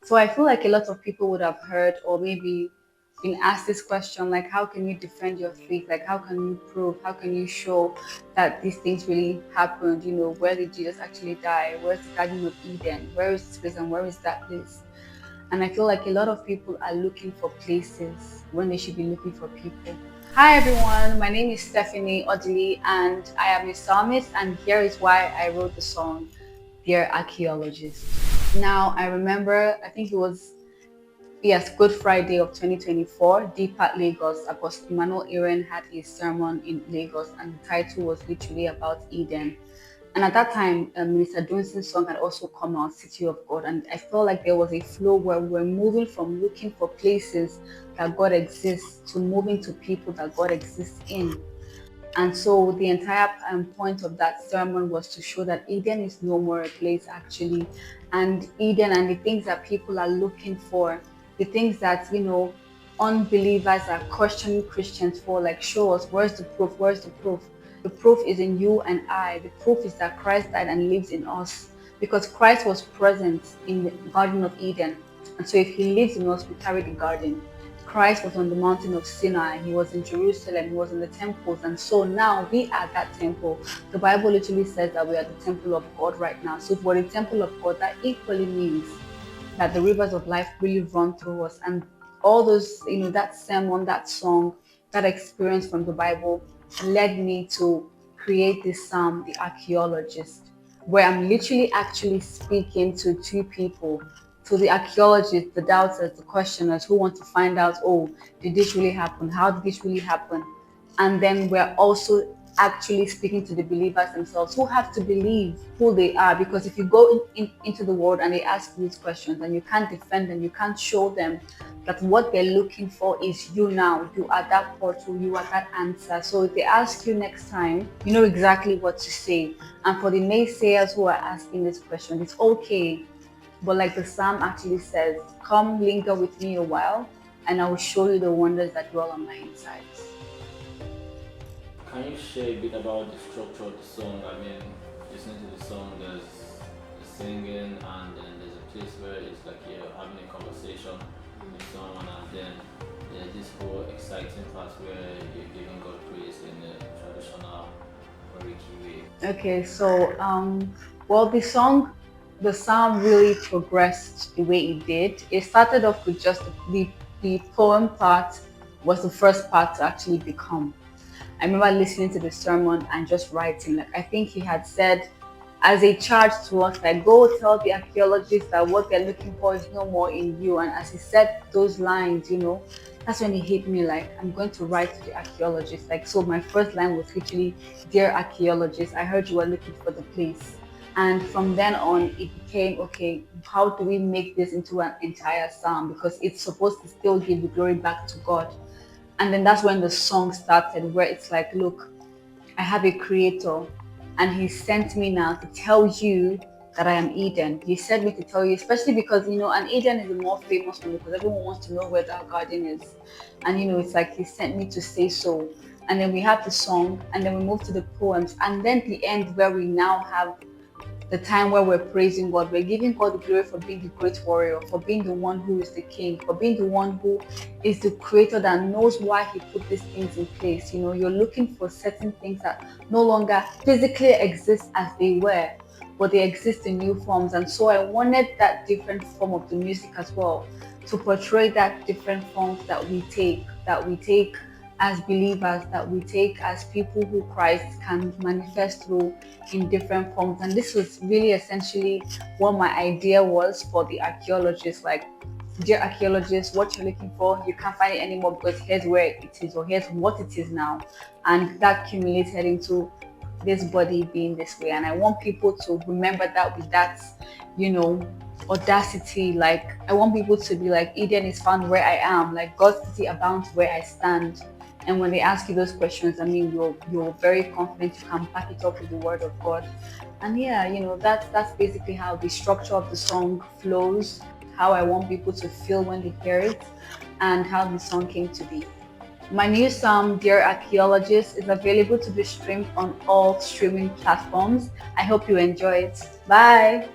So I feel like a lot of people would have heard or maybe been asked this question, like, how can you defend your faith? Like, how can you prove, how can you show that these things really happened? Where did Jesus actually die? Where's the Garden of Eden? Where is this place and where is that place? And I feel like a lot of people are looking for places when they should be looking for people. Hi everyone, my name is Stephanie Odili and I am a psalmist, and here is why I wrote the song Dear Archaeologist. Now I remember, I think it was, yes, Good Friday of 2024, deep at Lagos. Apostle Emmanuel Aaron had a sermon in Lagos, and the title was literally about Eden. And at that time, Minister Dunsin's song had also come out, City of God. And I felt like there was a flow where we're moving from looking for places that God exists to moving to people that God exists in. And so the entire point of that sermon was to show that Eden is no more a place actually. And Eden and the things that people are looking for, the things that, unbelievers are questioning Christians for, like, show us, where's the proof? Where's the proof? The proof is in you and I. The proof is that Christ died and lives in us, because Christ was present in the Garden of Eden. And so if he lives in us, we carry the garden. Christ was on the mountain of Sinai, he was in Jerusalem, he was in the temples, and so now we are that temple. The Bible literally says that we are the temple of God right now. So if we're the temple of God, that equally means that the rivers of life really run through us. And all those, that sermon, that song, that experience from the Bible led me to create this psalm, The Archaeologist, where I'm literally actually speaking to two people, to the archaeologists, the doubters, the questioners who want to find out, oh, did this really happen? How did this really happen? And then we're also actually speaking to the believers themselves who have to believe who they are. Because if you go into the world and they ask you these questions and you can't defend them, you can't show them that what they're looking for is you now. You are that portal, you are that answer. So if they ask you next time, you know exactly what to say. And for the naysayers who are asking this question, it's okay. But like the psalm actually says, come linger with me a while and I will show you the wonders that dwell on my insides. Can you share a bit about the structure of the song? I mean, listening to the song, there's the singing, and then there's a place where it's like you're having a conversation with someone, and then there's this whole exciting part where you're giving God praise in a traditional Oriki way. Okay, so well, the psalm really progressed the way it did. It started off with just the poem part was the first part to actually become. I remember listening to the sermon and just writing. Like, I think he had said as a charge to us, like, go tell the archaeologists that what they're looking for is no more in you. And as he said those lines, that's when it hit me, like, I'm going to write to the archaeologists. Like, so my first line was literally, Dear Archaeologist, I heard you were looking for the place. And from then on, it became, okay, how do we make this into an entire psalm? Because it's supposed to still give the glory back to God. And then that's when the song started, where it's like, look, I have a creator, and he sent me now to tell you that I am Eden. He sent me to tell you, especially because, and Eden is the more famous one because everyone wants to know where that garden is. And, it's like he sent me to say so. And then we have the song, and then we move to the poems, and then the end where we now have the time where we're praising God. We're giving God the glory for being the great warrior, for being the one who is the king, for being the one who is the creator that knows why he put these things in place. You're looking for certain things that no longer physically exist as they were, but they exist in new forms. And so I wanted that different form of the music as well, to portray that different forms that we take as believers, that we take as people who Christ can manifest through in different forms. And this was really essentially what my idea was for the archaeologists. Like, dear archaeologists, what you're looking for, you can't find it anymore because here's where it is, or here's what it is now. And that accumulated into this body being this way. And I want people to remember that with that, audacity. Like, I want people to be like, Eden is found where I am, like God's city abounds where I stand. And when they ask you those questions, I mean, you're very confident, you can back it up with the word of God. And yeah, that's basically how the structure of the song flows, how I want people to feel when they hear it, and how the song came to be. My new song, Dear Archaeologist, is available to be streamed on all streaming platforms. I hope you enjoy it. Bye.